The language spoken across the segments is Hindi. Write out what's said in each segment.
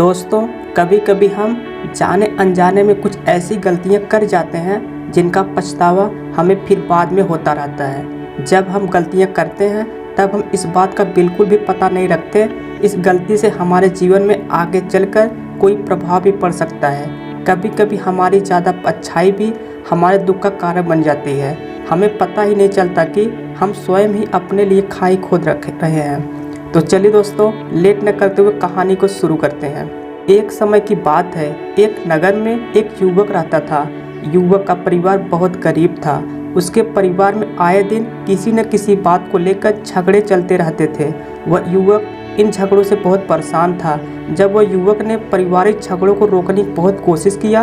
दोस्तों, कभी कभी हम जाने अनजाने में कुछ ऐसी गलतियां कर जाते हैं जिनका पछतावा हमें फिर बाद में होता रहता है। जब हम गलतियां करते हैं तब हम इस बात का बिल्कुल भी पता नहीं रखते। इस गलती से हमारे जीवन में आगे चलकर कोई प्रभाव भी पड़ सकता है। कभी कभी हमारी ज़्यादा अच्छाई भी हमारे दुख का कारण बन जाती है। हमें पता ही नहीं चलता कि हम स्वयं ही अपने लिए खाई खोद रख रहे हैं। तो चलिए दोस्तों, लेट न करते हुए कहानी को शुरू करते हैं। एक समय की बात है, एक नगर में एक युवक रहता था। युवक का परिवार बहुत गरीब था। उसके परिवार में आए दिन किसी न किसी बात को लेकर झगड़े चलते रहते थे। वह युवक इन झगड़ों से बहुत परेशान था। जब वह युवक ने पारिवारिक झगड़ों को रोकने की बहुत कोशिश किया,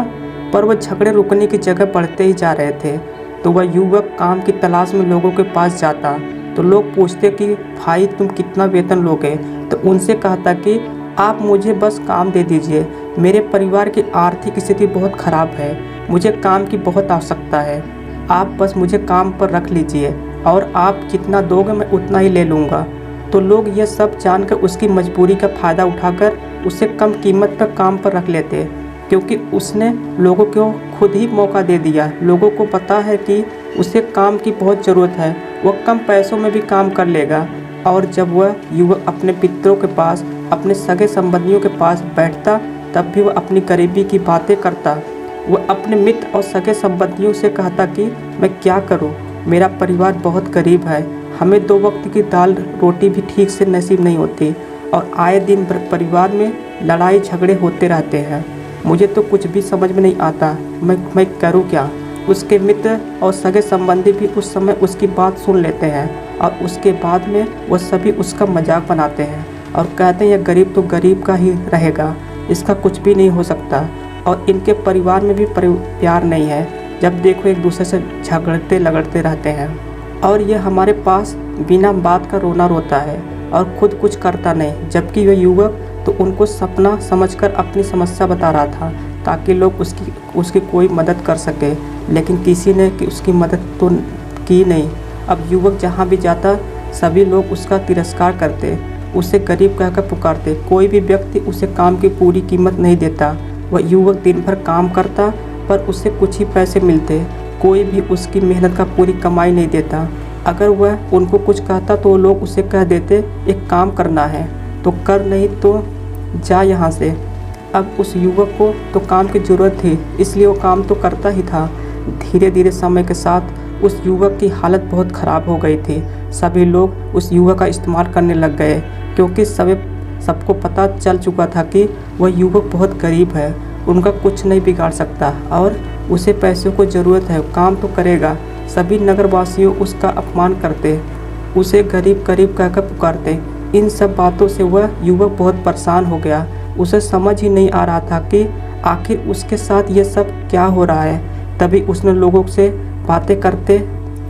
पर वह झगड़े रुकने की जगह बढ़ते ही जा रहे थे। तो वह युवक काम की तलाश में लोगों के पास जाता, तो लोग पूछते कि भाई तुम कितना वेतन लोगे। तो उनसे कहता कि आप मुझे बस काम दे दीजिए, मेरे परिवार की आर्थिक स्थिति बहुत ख़राब है, मुझे काम की बहुत आवश्यकता है, आप बस मुझे काम पर रख लीजिए और आप जितना दोगे मैं उतना ही ले लूँगा। तो लोग यह सब जानकर उसकी मजबूरी का फ़ायदा उठाकर उसे कम कीमत पर काम पर रख लेते, क्योंकि उसने लोगों को खुद ही मौका दे दिया। लोगों को पता है कि उसे काम की बहुत ज़रूरत है, वह कम पैसों में भी काम कर लेगा। और जब वह युवक अपने मित्रों के पास, अपने सगे संबंधियों के पास बैठता, तब भी वह अपनी गरीबी की बातें करता। वह अपने मित्र और सगे संबंधियों से कहता कि मैं क्या करूं, मेरा परिवार बहुत गरीब है, हमें 2 वक्त की दाल रोटी भी ठीक से नसीब नहीं होती और आए दिन परिवार में लड़ाई झगड़े होते रहते हैं। मुझे तो कुछ भी समझ में नहीं आता, मैं करूं क्या। उसके मित्र और सगे संबंधी भी उस समय उसकी बात सुन लेते हैं और उसके बाद में वह सभी उसका मजाक बनाते हैं और कहते हैं यह गरीब तो गरीब का ही रहेगा, इसका कुछ भी नहीं हो सकता। और इनके परिवार में भी प्यार नहीं है, जब देखो एक दूसरे से झगड़ते लगड़ते रहते हैं। और यह हमारे पास बिना बात का रोना रोता है और खुद कुछ करता नहीं। जबकि वह युवक तो उनको सपना समझकर अपनी समस्या बता रहा था, ताकि लोग उसकी कोई मदद कर सके, लेकिन किसी ने उसकी मदद तो की नहीं। अब युवक जहाँ भी जाता सभी लोग उसका तिरस्कार करते, उसे गरीब कहकर पुकारते। कोई भी व्यक्ति उसे काम की पूरी कीमत नहीं देता। वह युवक दिन भर काम करता पर उसे कुछ ही पैसे मिलते। कोई भी उसकी मेहनत का पूरी कमाई नहीं देता। अगर वह उनको कुछ कहता तो लोग उसे कह देते एक काम करना है तो कर, नहीं तो जा यहाँ से। अब उस युवक को तो काम की ज़रूरत थी, इसलिए वो काम तो करता ही था। धीरे धीरे समय के साथ उस युवक की हालत बहुत ख़राब हो गई थी। सभी लोग उस युवक का इस्तेमाल करने लग गए, क्योंकि सबको पता चल चुका था कि वह युवक बहुत गरीब है, उनका कुछ नहीं बिगाड़ सकता और उसे पैसों को ज़रूरत है, काम तो करेगा। सभी नगरवासियों उसका अपमान करते, उसे गरीब गरीब कहकर पुकारते। इन सब बातों से वह युवक बहुत परेशान हो गया। उसे समझ ही नहीं आ रहा था कि आखिर उसके साथ ये सब क्या हो रहा है। तभी उसने लोगों से बातें करते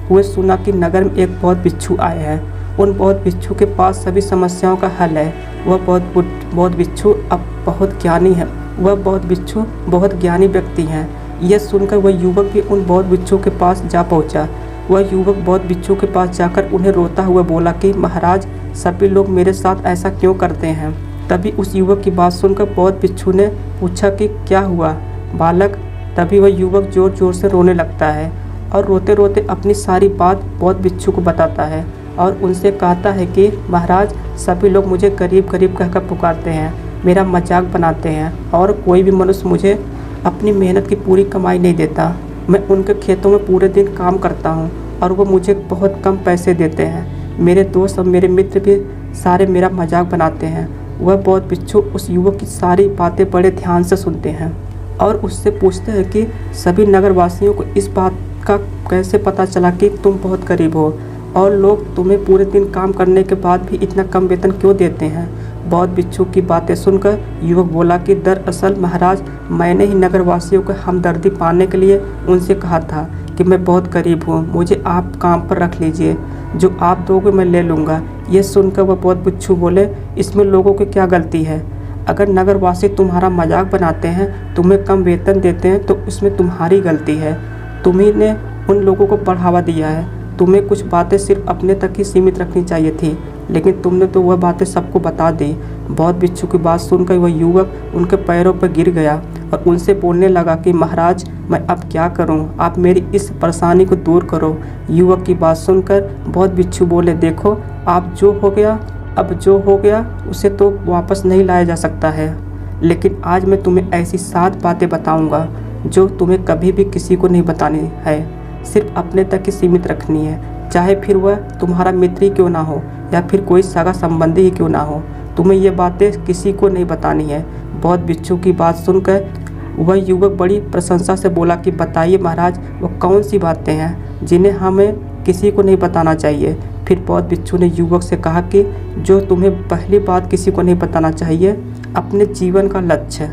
हुए सुना कि नगर में एक बहुत बिच्छू आए हैं। उन बहुत बिच्छू के पास सभी समस्याओं का हल है। वह बहुत बिच्छू अब बहुत ज्ञानी है। वह बहुत बिच्छू बहुत ज्ञानी व्यक्ति हैं। यह सुनकर वह युवक भी उन बहुत बिच्छू के पास जा पहुंचा। वह युवक बहुत बिच्छू के पास जाकर उन्हें रोता हुआ बोला कि महाराज, सभी लोग मेरे साथ ऐसा क्यों करते हैं। तभी उस युवक की बात सुनकर बहुत बिच्छू ने पूछा कि क्या हुआ बालक। तभी वह युवक ज़ोर ज़ोर से रोने लगता है और रोते रोते अपनी सारी बात बहुत बिच्छू को बताता है और उनसे कहता है कि महाराज, सभी लोग मुझे गरीब गरीब कहकर पुकारते हैं, मेरा मजाक बनाते हैं और कोई भी मनुष्य मुझे अपनी मेहनत की पूरी कमाई नहीं देता। मैं उनके खेतों में पूरे दिन काम करता हूँ और वो मुझे बहुत कम पैसे देते हैं। मेरे दोस्त और मेरे मित्र भी सारे मेरा मजाक बनाते हैं। वह बहुत बिच्छू उस युवक की सारी बातें बड़े ध्यान से सुनते हैं और उससे पूछते हैं कि सभी नगरवासियों को इस बात का कैसे पता चला कि तुम बहुत गरीब हो और लोग तुम्हें पूरे दिन काम करने के बाद भी इतना कम वेतन क्यों देते हैं। बहुत बिच्छू की बातें सुनकर युवक बोला कि दरअसल महाराज, मैंने ही नगरवासियों को हमदर्दी पाने के लिए उनसे कहा था कि मैं बहुत गरीब हूँ, मुझे आप काम पर रख लीजिए, जो आप दोगे मैं ले लूँगा। ये सुनकर वह बहुत बिच्छू बोले, इसमें लोगों की क्या गलती है। अगर नगरवासी तुम्हारा मजाक बनाते हैं, तुम्हें कम वेतन देते हैं, तो इसमें तुम्हारी गलती है। तुम्ही ने उन लोगों को बढ़ावा दिया है। तुम्हें कुछ बातें सिर्फ अपने तक ही सीमित रखनी चाहिए थी लेकिन तुमने तो वह बातें सबको बता दी। बहुत बिच्छू की बात सुनकर वह युवक उनके पैरों पर गिर गया और उनसे बोलने लगा कि महाराज, मैं अब क्या करूं? आप मेरी इस परेशानी को दूर करो। युवक की बात सुनकर बहुत बिच्छू बोले, देखो, अब जो हो गया उसे तो वापस नहीं लाया जा सकता है, लेकिन आज मैं तुम्हें ऐसी 7 बातें बताऊंगा जो तुम्हें कभी भी किसी को नहीं बतानी है, सिर्फ अपने तक ही सीमित रखनी है, चाहे फिर वह तुम्हारा मित्र ही क्यों ना हो या फिर कोई सगा संबंधी ही क्यों ना हो। तुम्हें ये बातें किसी को नहीं बतानी है। बहुत बिच्छू की बात सुनकर वह युवक बड़ी प्रशंसा से बोला कि बताइए महाराज, वो कौन सी बातें हैं जिन्हें हमें किसी को नहीं बताना चाहिए। फिर बहुत बिच्छू ने युवक से कहा कि जो तुम्हें पहली बात किसी को नहीं बताना चाहिए, अपने जीवन का लक्ष्य।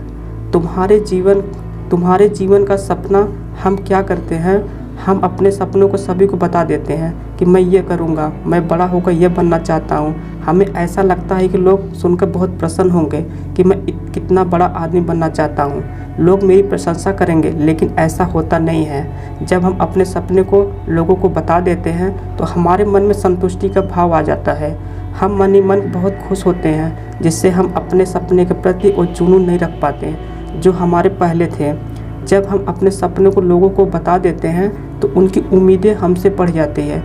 तुम्हारे जीवन का सपना हम क्या करते हैं, हम अपने सपनों को सभी को बता देते हैं कि मैं ये करूँगा, मैं बड़ा होकर ये बनना चाहता हूँ। हमें ऐसा लगता है कि लोग सुनकर बहुत प्रसन्न होंगे कि मैं कितना बड़ा आदमी बनना चाहता हूँ, लोग मेरी प्रशंसा करेंगे, लेकिन ऐसा होता नहीं है। जब हम अपने सपने को लोगों को बता देते हैं तो हमारे मन में संतुष्टि का भाव आ जाता है। हम मन ही मन बहुत खुश होते हैं, जिससे हम अपने सपने के प्रति वो जुनून नहीं रख पाते जो हमारे पहले थे। जब हम अपने सपनों को लोगों को बता देते हैं तो उनकी उम्मीदें हमसे बढ़ जाती है,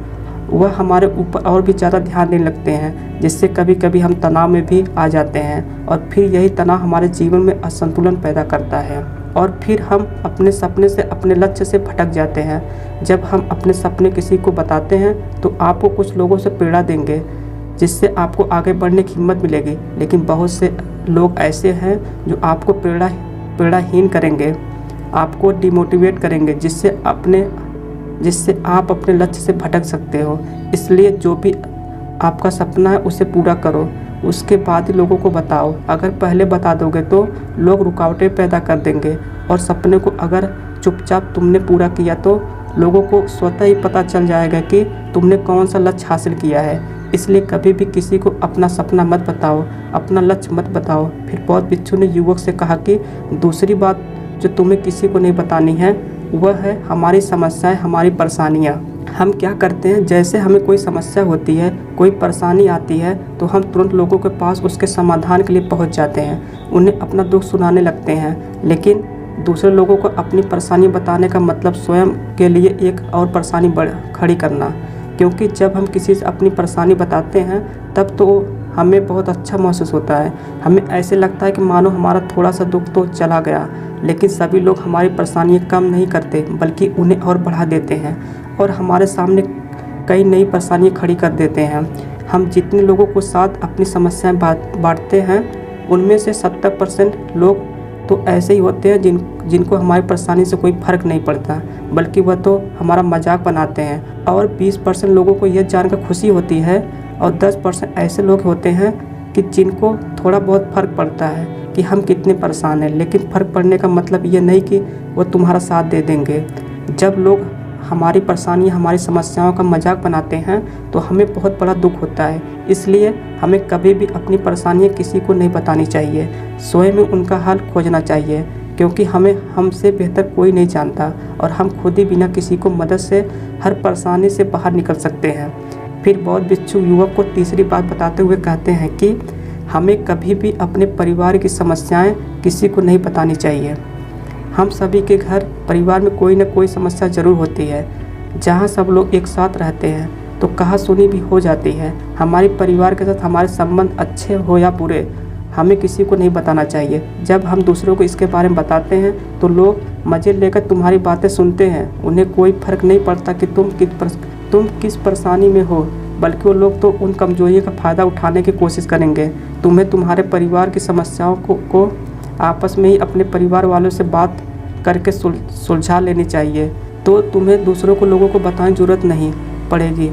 वह हमारे ऊपर और भी ज़्यादा ध्यान देने लगते हैं, जिससे कभी कभी हम तनाव में भी आ जाते हैं और फिर यही तनाव हमारे जीवन में असंतुलन पैदा करता है और फिर हम अपने सपने से, अपने लक्ष्य से भटक जाते हैं। जब हम अपने सपने किसी को बताते हैं तो आपको कुछ लोगों से प्रेरणा देंगे, जिससे आपको आगे बढ़ने की हिम्मत मिलेगी, लेकिन बहुत से लोग ऐसे हैं जो आपको प्रेरणाहीन करेंगे, आपको डिमोटिवेट करेंगे, जिससे आप अपने लक्ष्य से भटक सकते हो। इसलिए जो भी आपका सपना है उसे पूरा करो, उसके बाद ही लोगों को बताओ। अगर पहले बता दोगे तो लोग रुकावटें पैदा कर देंगे और सपने को अगर चुपचाप तुमने पूरा किया तो लोगों को स्वतः ही पता चल जाएगा कि तुमने कौन सा लक्ष्य हासिल किया है। इसलिए कभी भी किसी को अपना सपना मत बताओ, अपना लक्ष्य मत बताओ। फिर बहुत बिच्छू ने युवक से कहा कि दूसरी बात जो तुम्हें किसी को नहीं बतानी है वह है हमारी समस्याएं, हमारी परेशानियां। हम क्या करते हैं, जैसे हमें कोई समस्या होती है, कोई परेशानी आती है तो हम तुरंत लोगों के पास उसके समाधान के लिए पहुंच जाते हैं, उन्हें अपना दुख सुनाने लगते हैं। लेकिन दूसरे लोगों को अपनी परेशानी बताने का मतलब स्वयं के लिए एक और परेशानी खड़ी करना, क्योंकि जब हम किसी से अपनी परेशानी बताते हैं तब तो हमें बहुत अच्छा महसूस होता है। हमें ऐसे लगता है कि मानो हमारा थोड़ा सा दुख तो चला गया, लेकिन सभी लोग हमारी परेशानियाँ कम नहीं करते बल्कि उन्हें और बढ़ा देते हैं और हमारे सामने कई नई परेशानियाँ खड़ी कर देते हैं। हम जितने लोगों को साथ अपनी समस्याएं बांटते हैं उनमें से 70% लोग तो ऐसे ही होते हैं जिनको हमारी परेशानी से कोई फ़र्क नहीं पड़ता, बल्कि वह तो हमारा मजाक बनाते हैं। और 20% लोगों को यह जानकर खुशी होती है और 10% ऐसे लोग होते हैं कि जिनको थोड़ा बहुत फ़र्क पड़ता है कि हम कितने परेशान हैं, लेकिन फ़र्क पड़ने का मतलब ये नहीं कि वो तुम्हारा साथ दे देंगे। जब लोग हमारी परेशानी, हमारी समस्याओं का मजाक बनाते हैं तो हमें बहुत बड़ा दुख होता है। इसलिए हमें कभी भी अपनी परेशानियाँ किसी को नहीं बतानी चाहिए, स्वयं में उनका हल खोजना चाहिए, क्योंकि हमसे बेहतर कोई नहीं जानता और हम खुद ही बिना किसी को मदद से हर परेशानी से बाहर निकल सकते हैं। फिर बहुत बिच्छू युवक को तीसरी बात बताते हुए कहते हैं कि हमें कभी भी अपने परिवार की समस्याएं किसी को नहीं बतानी चाहिए। हम सभी के घर परिवार में कोई न कोई समस्या ज़रूर होती है। जहाँ सब लोग एक साथ रहते हैं तो कहा सुनी भी हो जाती है। हमारे परिवार के साथ हमारे संबंध अच्छे हो या बुरे, हमें किसी को नहीं बताना चाहिए। जब हम दूसरों को इसके बारे में बताते हैं तो लोग मज़े लेकर तुम्हारी बातें सुनते हैं, उन्हें कोई फ़र्क नहीं पड़ता कि तुम किस परेशानी में हो, बल्कि वो लोग तो उन कमजोरियों का फ़ायदा उठाने की कोशिश करेंगे। तुम्हें तुम्हारे परिवार की समस्याओं को आपस में ही अपने परिवार वालों से बात करके सुलझा लेनी चाहिए, तो तुम्हें दूसरों को लोगों को बताने की ज़रूरत नहीं पड़ेगी।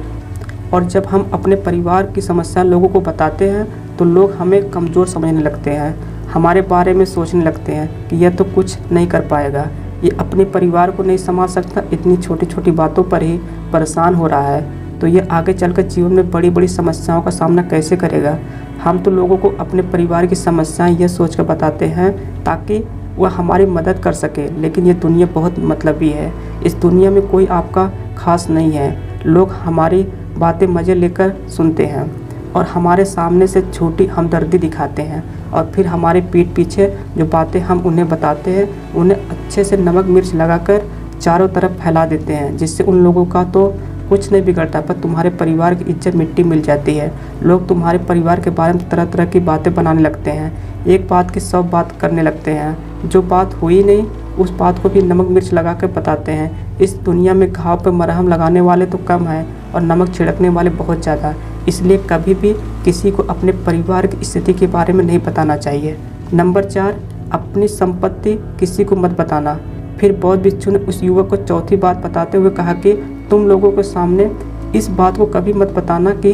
और जब हम अपने परिवार की समस्या लोगों को बताते हैं तो लोग हमें कमज़ोर समझने लगते हैं, हमारे बारे में सोचने लगते हैं कि यह तो कुछ नहीं कर पाएगा, ये अपने परिवार को नहीं संभाल सकता, इतनी छोटी छोटी बातों पर ही परेशान हो रहा है, तो ये आगे चलकर जीवन में बड़ी बड़ी समस्याओं का सामना कैसे करेगा। हम तो लोगों को अपने परिवार की समस्याएं यह सोच कर बताते हैं ताकि वह हमारी मदद कर सके, लेकिन ये दुनिया बहुत मतलबी है। इस दुनिया में कोई आपका खास नहीं है, लोग हमारी बातें मज़े लेकर सुनते हैं। और हमारे सामने से झूठी हमदर्दी दिखाते हैं और फिर हमारे पीठ पीछे जो बातें हम उन्हें बताते हैं उन्हें अच्छे से नमक मिर्च लगाकर चारों तरफ फैला देते हैं, जिससे उन लोगों का तो कुछ नहीं बिगड़ता पर तुम्हारे परिवार की इज्जत मिट्टी मिल जाती है। लोग तुम्हारे परिवार के बारे में तरह तरह की बातें बनाने लगते हैं, एक बात की 100 बात करने लगते हैं। जो बात हुई नहीं उस बात को भी नमक मिर्च लगा कर बताते हैं। इस दुनिया में घाव पर मरहम लगाने वाले तो कम हैं और नमक छिड़कने वाले बहुत ज़्यादा, इसलिए कभी भी किसी को अपने परिवार की स्थिति के बारे में नहीं बताना चाहिए। नंबर 4, अपनी संपत्ति किसी को मत बताना। फिर बौद्ध भिक्षु ने उस युवक को चौथी बात बताते हुए कहा कि तुम लोगों के सामने इस बात को कभी मत बताना कि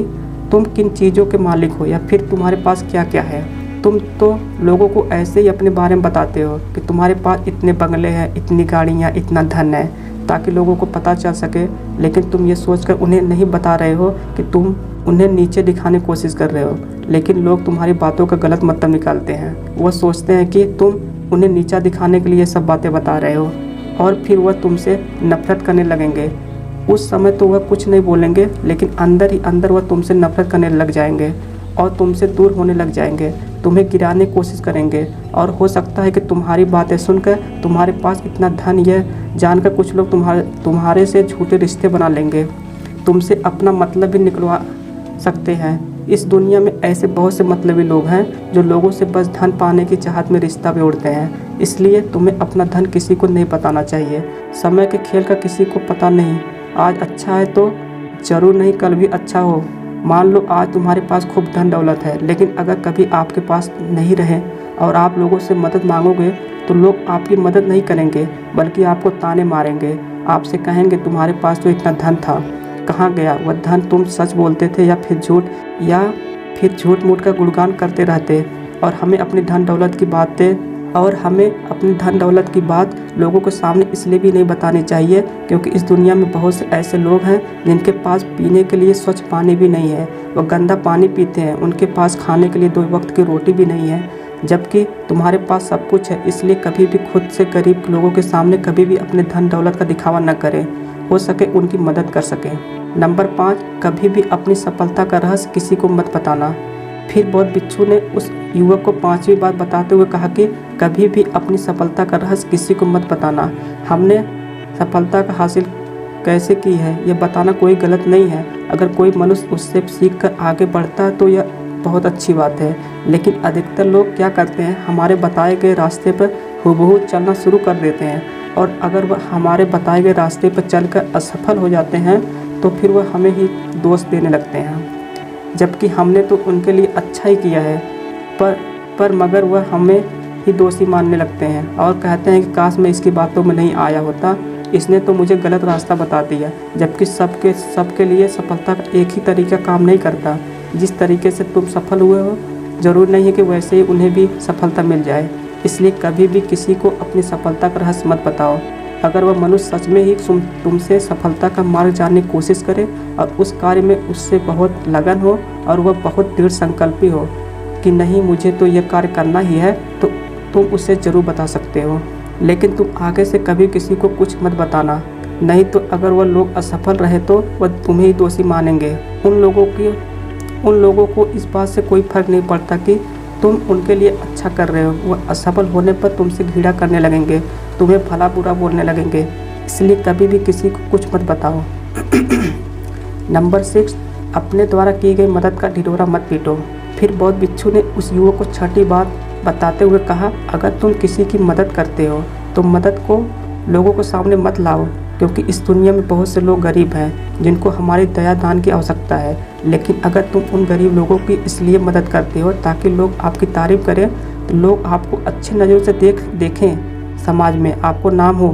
तुम किन चीज़ों के मालिक हो या फिर तुम्हारे पास क्या क्या है। तुम तो लोगों को ऐसे ही अपने बारे में बताते हो कि तुम्हारे पास इतने बंगले हैं, इतनी गाड़ियाँ, इतना धन है, ताकि लोगों को पता चल सके, लेकिन तुम ये सोचकर उन्हें नहीं बता रहे हो कि तुम उन्हें नीचे दिखाने की कोशिश कर रहे हो। लेकिन लोग तुम्हारी बातों का गलत मतलब निकालते हैं। वह सोचते हैं कि तुम उन्हें नीचा दिखाने के लिए सब बातें बता रहे हो और फिर वह तुमसे नफरत करने लगेंगे। उस समय तो वह कुछ नहीं बोलेंगे, लेकिन अंदर ही अंदर वह तुमसे नफरत करने लग जाएंगे और तुमसे दूर होने लग जाएंगे, तुम्हें गिराने की कोशिश करेंगे। और हो सकता है कि तुम्हारी बातें सुनकर तुम्हारे पास इतना धन यह जानकर कुछ लोग तुम्हारे से झूठे रिश्ते बना लेंगे, तुमसे अपना मतलब भी निकलवा सकते हैं। इस दुनिया में ऐसे बहुत से मतलबी लोग हैं जो लोगों से बस धन पाने की चाहत में रिश्ता जोड़ते हैं, इसलिए तुम्हें अपना धन किसी को नहीं बताना चाहिए। समय के खेल का किसी को पता नहीं, आज अच्छा है तो ज़रूर नहीं कल भी अच्छा हो। मान लो आज तुम्हारे पास खूब धन दौलत है, लेकिन अगर कभी आपके पास नहीं रहे और आप लोगों से मदद मांगोगे तो लोग आपकी मदद नहीं करेंगे बल्कि आपको ताने मारेंगे। आपसे कहेंगे तुम्हारे पास तो इतना धन था, कहाँ गया वह धन? तुम सच बोलते थे या फिर झूठ मूठ का गुणगान करते रहते। और हमें अपनी धन दौलत की बात लोगों के सामने इसलिए भी नहीं बतानी चाहिए क्योंकि इस दुनिया में बहुत से ऐसे लोग हैं जिनके पास पीने के लिए स्वच्छ पानी भी नहीं है, वह गंदा पानी पीते हैं। उनके पास खाने के लिए 2 वक्त की रोटी भी नहीं है, जबकि तुम्हारे पास सब कुछ है। इसलिए कभी भी खुद से गरीब लोगों के सामने कभी भी अपने धन दौलत का दिखावा न करें, हो सके उनकी मदद कर सकें। नंबर 5, कभी भी अपनी सफलता का रहस्य किसी को मत बताना। फिर बौद्ध भिक्षु ने उस युवक को 5वीं बात बताते हुए कहा कि कभी भी अपनी सफलता का रहस्य किसी को मत बताना। हमने सफलता का हासिल कैसे की है यह बताना कोई गलत नहीं है। अगर कोई मनुष्य उससे सीख कर आगे बढ़ता है तो यह बहुत अच्छी बात है, लेकिन अधिकतर लोग क्या करते हैं, हमारे बताए गए रास्ते पर हूबहू चलना शुरू कर देते हैं और अगर वह हमारे बताए गए रास्ते पर चलकर असफल हो जाते हैं तो फिर वह हमें ही दोष देने लगते हैं, जबकि हमने तो उनके लिए अच्छा ही किया है। पर मगर वह हमें ही दोषी मानने लगते हैं और कहते हैं कि काश मैं इसकी बातों में नहीं आया होता, इसने तो मुझे गलत रास्ता बता दिया। जबकि सबके लिए सफलता का एक ही तरीका काम नहीं करता। जिस तरीके से तुम सफल हुए हो ज़रूर नहीं है कि वैसे ही उन्हें भी सफलता मिल जाए। इसलिए कभी भी किसी को अपनी सफलता का रहस्य मत बताओ। अगर वह मनुष्य सच में ही तुमसे सफलता का मार्ग जानने की कोशिश करे और उस कार्य में उससे बहुत लगन हो और वह बहुत दृढ़ संकल्पी हो कि नहीं मुझे तो यह कार्य करना ही है, तो तुम उसे ज़रूर बता सकते हो। लेकिन तुम आगे से कभी किसी को कुछ मत बताना, नहीं तो अगर वह लोग असफल रहे तो वह तुम्हें ही दोषी मानेंगे। उन लोगों को इस बात से कोई फर्क नहीं पड़ता कि तुम उनके लिए अच्छा कर रहे हो। वह असफल होने पर तुमसे घृणा करने लगेंगे, तुम्हें भला बुरा बोलने लगेंगे। इसलिए कभी भी किसी को कुछ मत बताओ। नंबर 6, अपने द्वारा की गई मदद का ढिढोरा मत पीटो। फिर बौद्ध भिक्षु ने उस युवक को 6ठी बात बताते हुए कहा, अगर तुम किसी की मदद करते हो तो मदद को लोगों के सामने मत लाओ, क्योंकि इस दुनिया में बहुत से लोग गरीब हैं जिनको हमारी दया दान की आवश्यकता है। लेकिन अगर तुम उन गरीब लोगों की इसलिए मदद करते हो ताकि लोग आपकी तारीफ करें, तो लोग आपको अच्छी नज़र से देखें, समाज में आपको नाम हो,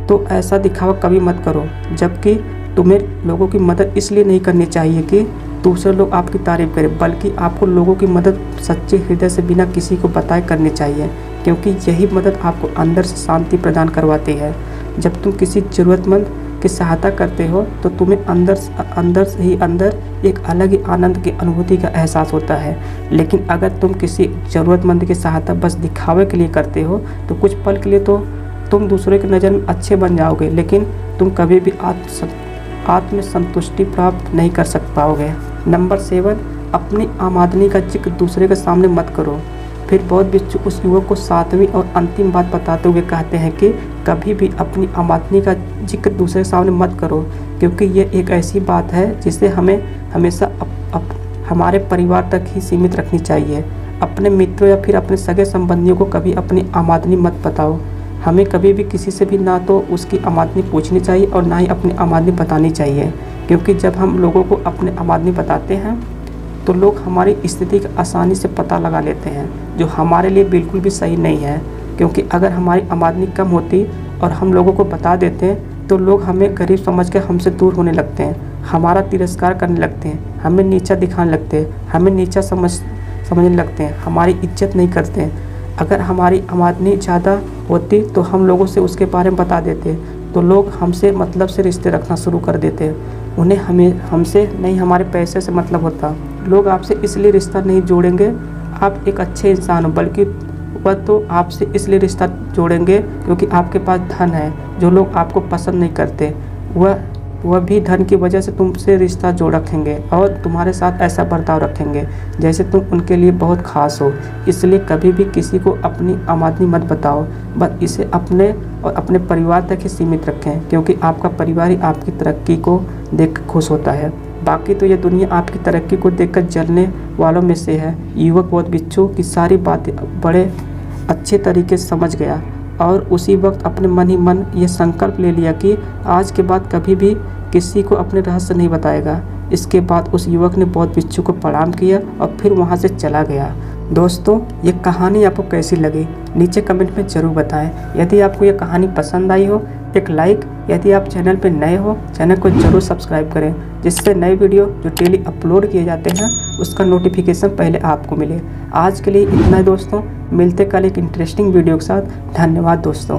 तो ऐसा दिखावा कभी मत करो। जबकि तुम्हें लोगों की मदद इसलिए नहीं करनी चाहिए कि दूसरे लोग आपकी तारीफ करें, बल्कि आपको लोगों की मदद सच्चे हृदय से बिना किसी को बताए करनी चाहिए, क्योंकि यही मदद आपको अंदर से शांति प्रदान करवाती है। जब तुम किसी ज़रूरतमंद की सहायता करते हो तो तुम्हें अंदर से ही एक अलग ही आनंद की अनुभूति का एहसास होता है। लेकिन अगर तुम किसी ज़रूरतमंद की सहायता बस दिखावे के लिए करते हो तो कुछ पल के लिए तो तुम दूसरे की नज़र में अच्छे बन जाओगे, लेकिन तुम कभी भी आत्म संतुष्टि प्राप्त नहीं कर पाओगे। नंबर 7, अपनी आमदनी का जिक्र दूसरे के सामने मत करो। फिर बौद्ध भिक्षु उस युवक को 7वीं और अंतिम बात बताते हुए कहते हैं कि कभी भी अपनी आमदनी का जिक्र दूसरे के सामने मत करो, क्योंकि ये एक ऐसी बात है जिसे हमें हमेशा हमारे परिवार तक ही सीमित रखनी चाहिए। अपने मित्रों या फिर अपने सगे संबंधियों को कभी अपनी आमदनी मत बताओ। हमें कभी भी किसी से भी ना तो उसकी आमदनी पूछनी चाहिए और ना ही अपनी आमदनी बतानी चाहिए, क्योंकि जब हम लोगों को अपनी आमदनी बताते हैं तो लोग हमारी स्थिति का आसानी से पता लगा लेते हैं, जो हमारे लिए बिल्कुल भी सही नहीं है। क्योंकि अगर हमारी आमदनी कम होती और हम लोगों को बता देते तो लोग हमें गरीब समझकर हमसे दूर होने लगते हैं, हमारा तिरस्कार करने लगते हैं, हमें नीचा दिखाने लगते हैं, हमें नीचा समझने लगते हैं, हमारी इज्जत नहीं करते हैं। अगर हमारी आमदनी ज़्यादा होती तो हम लोगों से उसके बारे में बता देते तो लोग हमसे मतलब से रिश्ते रखना शुरू कर देते। उन्हें हमसे नहीं हमारे पैसे से मतलब होता। लोग आपसे इसलिए रिश्ता नहीं जोड़ेंगे आप एक अच्छे इंसान हो, बल्कि वह तो आपसे इसलिए रिश्ता जोड़ेंगे क्योंकि आपके पास धन है। जो लोग आपको पसंद नहीं करते वह भी धन की वजह से तुमसे रिश्ता जोड़ रखेंगे और तुम्हारे साथ ऐसा बर्ताव रखेंगे जैसे तुम उनके लिए बहुत खास हो। इसलिए कभी भी किसी को अपनी आमदनी मत बताओ, बस इसे अपने और अपने परिवार तक ही सीमित रखें, क्योंकि आपका परिवार ही आपकी तरक्की को देख खुश होता है। बाकी तो यह दुनिया आपकी तरक्की को देखकर जलने वालों में से है। युवक बौद्ध भिक्षु की सारी बातें बड़े अच्छे तरीके से समझ गया और उसी वक्त अपने मन ही मन यह संकल्प ले लिया कि आज के बाद कभी भी किसी को अपने रहस्य नहीं बताएगा। इसके बाद उस युवक ने बौद्ध भिक्षु को प्रणाम किया और फिर वहां से चला गया। दोस्तों, ये कहानी आपको कैसी लगी नीचे कमेंट में ज़रूर बताएं। यदि आपको ये कहानी पसंद आई हो एक लाइक, यदि आप चैनल पर नए हो चैनल को ज़रूर सब्सक्राइब करें, जिससे नए वीडियो जो डेली अपलोड किए जाते हैं उसका नोटिफिकेशन पहले आपको मिले। आज के लिए इतना ही दोस्तों, मिलते कल एक इंटरेस्टिंग वीडियो के साथ। धन्यवाद दोस्तों।